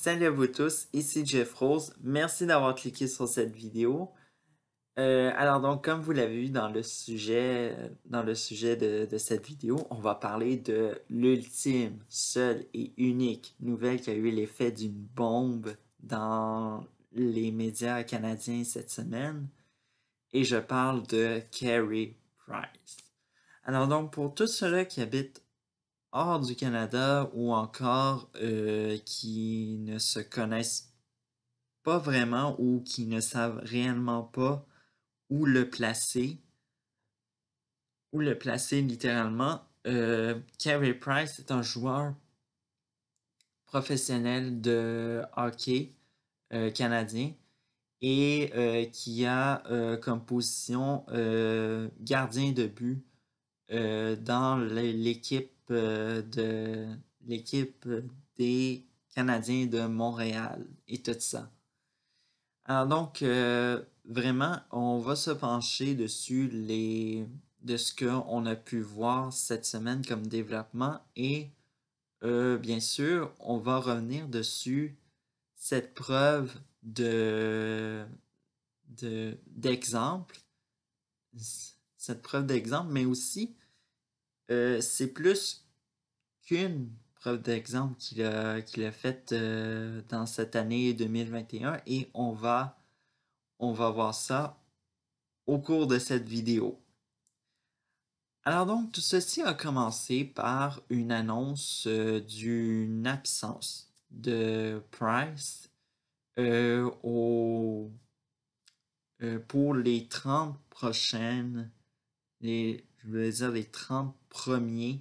Salut à vous tous, ici Jeff Rose. Merci d'avoir cliqué sur cette vidéo. Alors donc, comme vous l'avez vu dans le sujet de cette vidéo, on va parler de l'ultime, seule et unique nouvelle qui a eu l'effet d'une bombe dans les médias canadiens cette semaine. Et je parle de Carey Price. Alors donc, pour tous ceux-là qui habitent hors du Canada ou encore qui ne se connaissent pas vraiment ou qui ne savent réellement pas où le placer, littéralement, Carey Price est un joueur professionnel de hockey canadien et qui a comme position gardien de but dans l'équipe des Canadiens de Montréal et tout ça. Alors donc, vraiment, on va se pencher dessus de ce qu'on a pu voir cette semaine comme développement et bien sûr, on va revenir dessus cette preuve d'exemple, cette preuve d'exemple, mais aussi c'est plus qu'une preuve d'exemple qu'il a faite dans cette année 2021 et on va voir ça au cours de cette vidéo. Alors donc, tout ceci a commencé par une annonce d'une absence de Price euh, au, pour les 30 prochaines, je veux dire les 30 premiers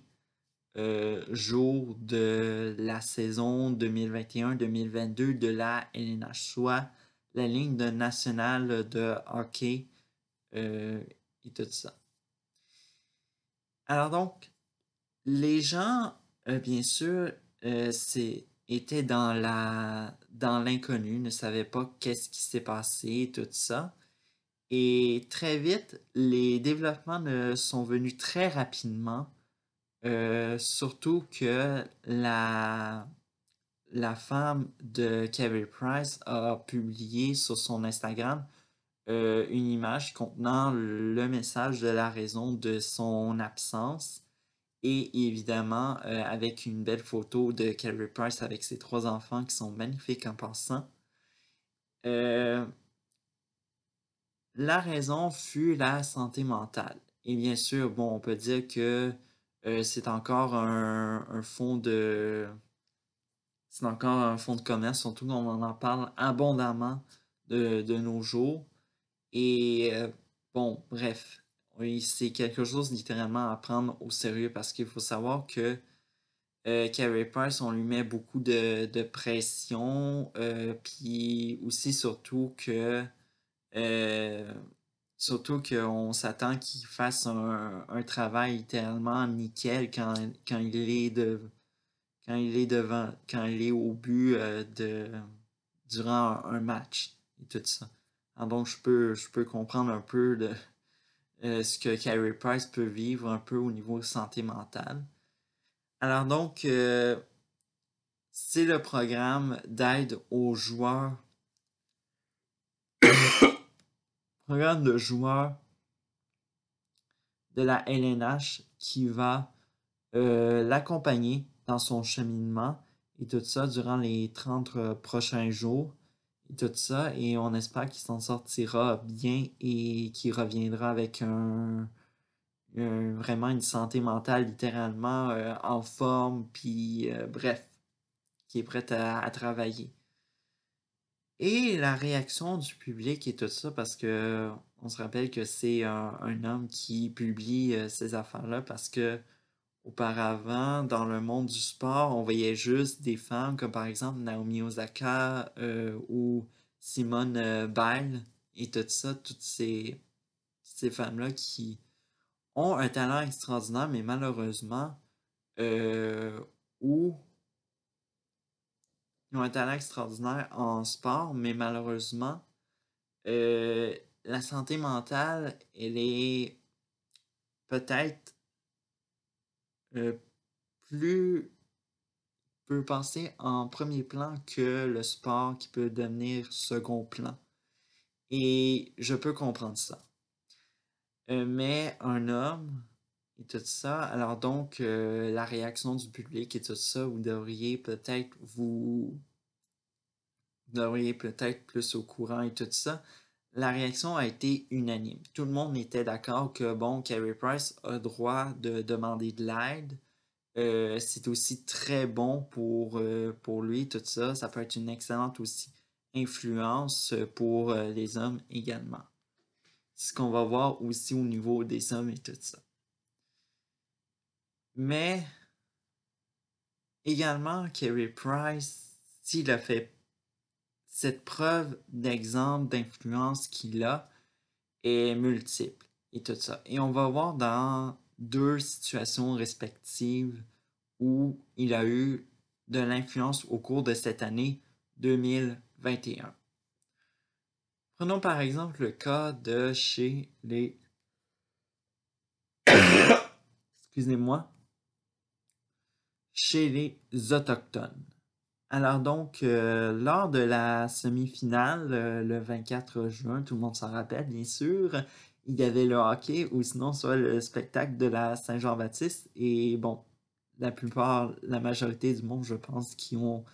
jours de la saison 2021-2022 de la LNH, soit la Ligue nationale de hockey et tout ça. Alors donc, les gens, bien sûr, étaient dans l'inconnu, ne savaient pas qu'est-ce qui s'est passé, tout ça. Et très vite, les développements sont venus très rapidement, surtout que la femme de Carey Price a publié sur son Instagram une image contenant le message de la raison de son absence et évidemment avec une belle photo de Carey Price avec ses 3 enfants qui sont magnifiques en passant. La raison fut la santé mentale. Et bien sûr, bon, on peut dire que c'est encore un fonds de c'est encore un fonds de commerce, surtout qu'on en parle abondamment de nos jours. Et bon, bref, oui, c'est quelque chose littéralement à prendre au sérieux parce qu'il faut savoir que Carey Price, on lui met beaucoup de pression, puis aussi euh, surtout qu'on s'attend qu'il fasse un travail littéralement nickel quand quand il est au but durant un match et tout ça. Alors donc, je peux comprendre un peu ce que Carey Price peut vivre un peu au niveau santé mentale. Alors donc, c'est le programme d'aide aux joueurs, programme de joueurs de la LNH qui va l'accompagner dans son cheminement et tout ça durant les 30 prochains jours et tout ça. Et on espère qu'il s'en sortira bien et qu'il reviendra avec vraiment une santé mentale littéralement en forme, puis bref, qui est prête à travailler. Et la réaction du public et tout ça, parce que on se rappelle que c'est un homme qui publie ces affaires-là parce que auparavant, dans le monde du sport, on voyait juste des femmes comme par exemple Naomi Osaka ou Simone Biles et tout ça, toutes ces femmes-là qui ont un talent extraordinaire, mais malheureusement, euh, ou ils ont un talent extraordinaire en sport, mais malheureusement, euh, la santé mentale, elle est peut-être euh, plus peut passer en premier plan que le sport qui peut devenir second plan. Et je peux comprendre ça. Mais un homme et tout ça, alors donc la réaction du public et tout ça, vous devriez peut-être plus au courant et tout ça. La réaction a été unanime. Tout le monde était d'accord que, bon, Carey Price a droit de demander de l'aide. C'est aussi très bon pour lui, tout ça. Ça peut être une excellente aussi influence pour les hommes également. C'est ce qu'on va voir aussi au niveau des hommes et tout ça. Mais également, Carey Price, s'il a fait cette preuve d'exemple d'influence qu'il a, est multiple et tout ça. Et on va voir dans deux situations respectives où il a eu de l'influence au cours de cette année 2021. Prenons par exemple le cas de chez les... Excusez-moi. Chez les Autochtones. Alors donc, lors de la semi-finale, le 24 juin, tout le monde s'en rappelle, bien sûr, il y avait le hockey ou sinon soit le spectacle de la Saint-Jean-Baptiste. Et bon, la majorité du monde, je pense, qui ont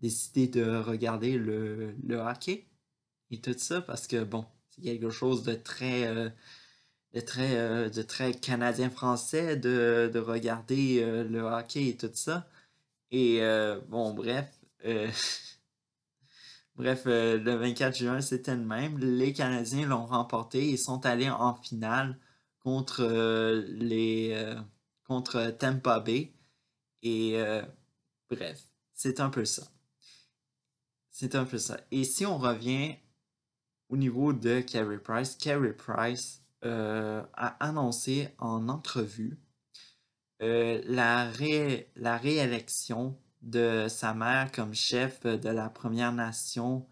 décidé de regarder le hockey et tout ça parce que bon, c'est quelque chose de très canadien-français de regarder le hockey et tout ça. Et bon, bref, euh, le 24 juin, c'était le même. Les Canadiens l'ont remporté et sont allés en finale contre contre Tampa Bay. Et bref, c'est un peu ça. C'est un peu ça. Et si on revient au niveau de Carey Price a annoncé en entrevue la réélection de sa mère comme chef de la Première Nation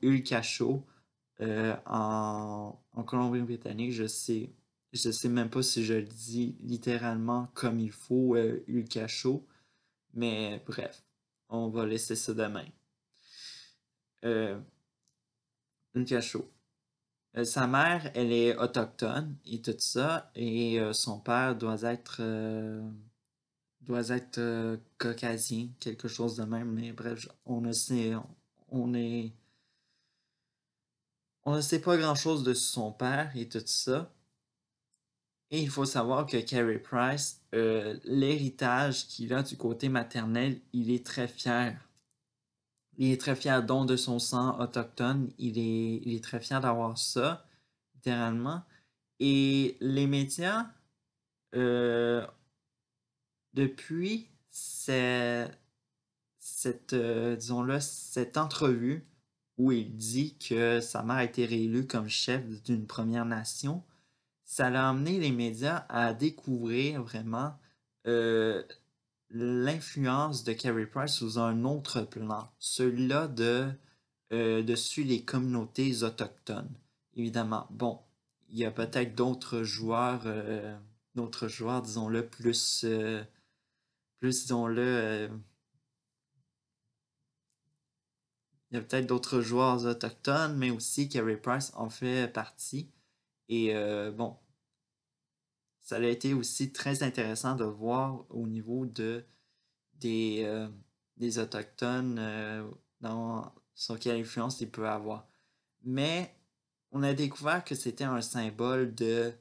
Ulkasho en Colombie-Britannique. Je sais même pas si je le dis littéralement comme il faut, Ulkasho, mais bref, on va laisser ça de même. Ulkasho. Sa mère, elle est autochtone et tout ça, et son père doit être caucasien, quelque chose de même, mais bref, on est, on ne sait pas grand-chose de son père et tout ça. Et il faut savoir que Carey Price, l'héritage qu'il a du côté maternel, il est très fier. Il est très fier donc de son sang autochtone. Il est très fier d'avoir ça, littéralement. Et les médias, euh, depuis disons-le, cette entrevue où il dit que sa mère a été réélue comme chef d'une Première Nation, ça a amené les médias à découvrir vraiment euh, l'influence de Carey Price sous un autre plan, celui-là de suivre les communautés autochtones. Évidemment, bon, il y a peut-être d'autres joueurs, disons-le, disons-le, il y a peut-être d'autres joueurs autochtones, mais aussi Carey Price en fait partie. Et bon, ça a été aussi très intéressant de voir au niveau des, euh, des Autochtones sur quelle influence il peut avoir. Mais on a découvert que c'était un symbole de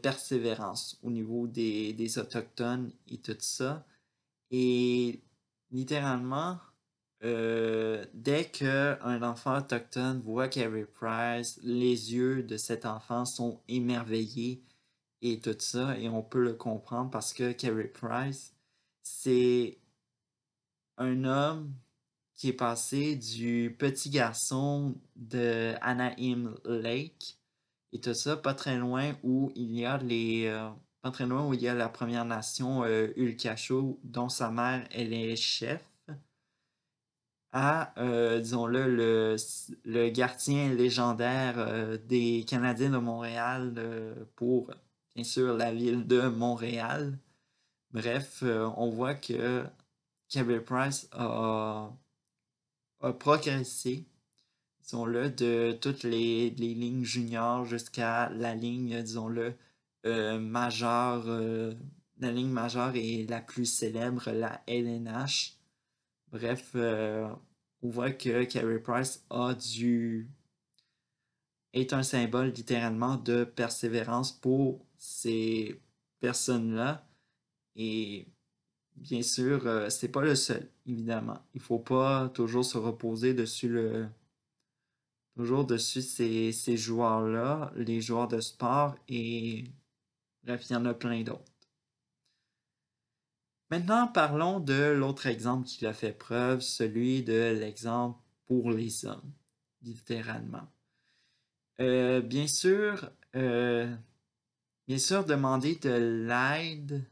persévérance au niveau des Autochtones et tout ça. Et littéralement, dès qu'un enfant autochtone voit Carey Price, les yeux de cet enfant sont émerveillés et tout ça, et on peut le comprendre parce que Carey Price, c'est un homme qui est passé du petit garçon de Anaheim Lake et tout ça, pas très loin où il y a pas très loin où il y a la Première Nation Ulkasho, dont sa mère, elle est chef, à, disons-le, le gardien légendaire des Canadiens de Montréal pour, bien sûr, la ville de Montréal. Bref, on voit que Carey Price a progressé, disons-le, de toutes les lignes juniors jusqu'à la ligne, disons-le, majeure. La ligne majeure est la plus célèbre, la LNH. Bref, on voit que Carey Price est un symbole littéralement de persévérance pour ces personnes-là. Et bien sûr, c'est pas le seul, évidemment. Il faut pas toujours se reposer toujours dessus ces joueurs-là, les joueurs de sport, et bref, il y en a plein d'autres. Maintenant, parlons de l'autre exemple qui a fait preuve, celui de l'exemple pour les hommes, littéralement. Euh, bien sûr, euh, bien sûr, demander de l'aide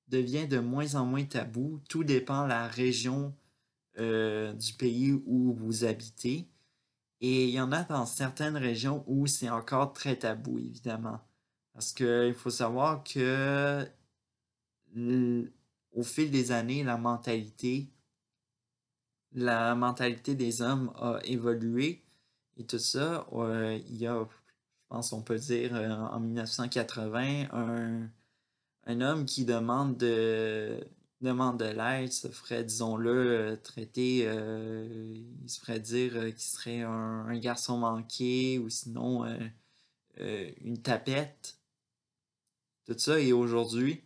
devient de moins en moins tabou. Tout dépend de la région du pays où vous habitez. Et il y en a dans certaines régions où c'est encore très tabou, évidemment. Parce qu'il faut savoir que au fil des années, la mentalité des hommes a évolué et tout ça. Il y a, je pense, on peut dire, en 1980, un homme qui demande de l'aide se ferait, disons-le, traiter, il se ferait dire qu'il serait un garçon manqué ou sinon une tapette, tout ça. Et aujourd'hui,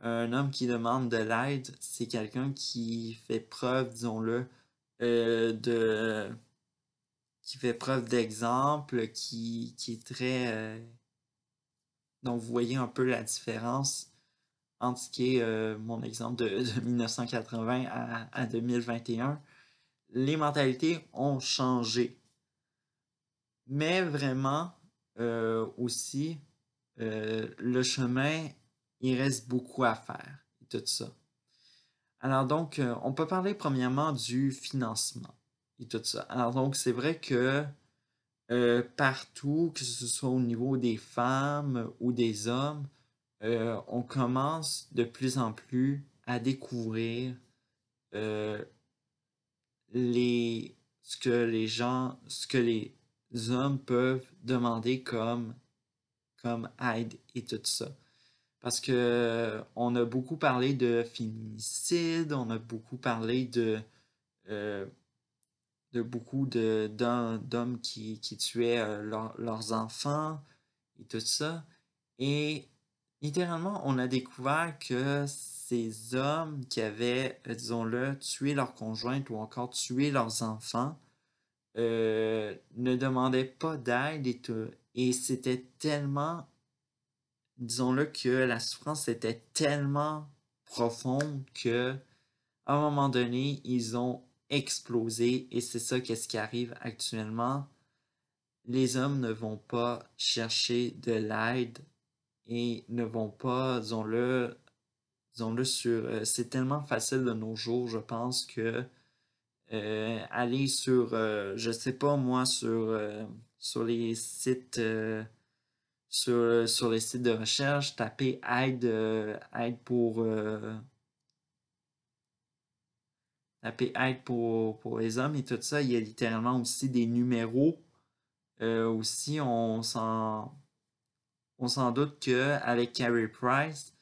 un homme qui demande de l'aide, c'est quelqu'un qui fait preuve, disons-le, de qui fait preuve d'exemple, qui est très... donc, vous voyez un peu la différence entre ce qui est mon exemple de 1980 à 2021. Les mentalités ont changé. Mais vraiment, aussi, le chemin, il reste beaucoup à faire. Et tout ça. Alors donc, on peut parler premièrement du financement et tout ça. Alors donc, c'est vrai que partout, que ce soit au niveau des femmes ou des hommes, on commence de plus en plus à découvrir euh, ce que les hommes peuvent demander comme aide et tout ça. Parce que on a beaucoup parlé de féminicide, on a beaucoup parlé euh, de beaucoup d'hommes qui tuaient leurs enfants et tout ça. Et littéralement, on a découvert que ces hommes qui avaient, disons-le, tué leur conjointe ou encore tué leurs enfants ne demandaient pas d'aide et tout. Et c'était tellement, disons-le, que la souffrance était tellement profonde que à un moment donné, ils ont explosé et c'est ça qu'est-ce qui arrive actuellement. Les hommes ne vont pas chercher de l'aide et ne vont pas, disons-le sur... c'est tellement facile de nos jours, je pense, que aller sur, je sais pas moi, sur les sites... sur les sites de recherche, taper aide pour les hommes et tout ça. Il y a littéralement aussi des numéros. Aussi, on s'en doute qu'avec Carey Price,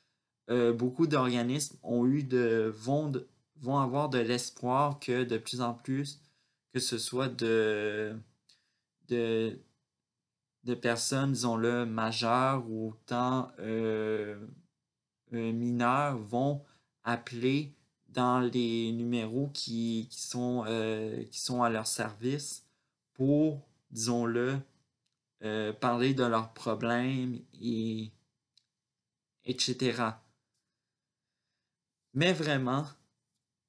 beaucoup d'organismes vont avoir de l'espoir que de plus en plus, que ce soit de, de personnes, disons-le, majeures ou autant mineurs, vont appeler dans les numéros qui sont à leur service pour, disons-le, parler de leurs problèmes et etc. Mais vraiment,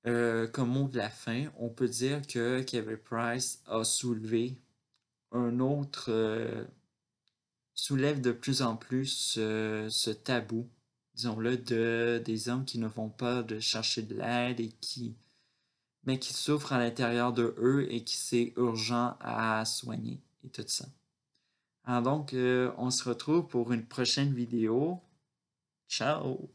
comme mot de la fin, on peut dire que Kevin Price a soulève de plus en plus ce tabou, disons-le, des hommes qui ne vont pas de chercher de l'aide mais qui souffrent à l'intérieur de eux et qui c'est urgent à soigner et tout ça. Alors donc, on se retrouve pour une prochaine vidéo. Ciao!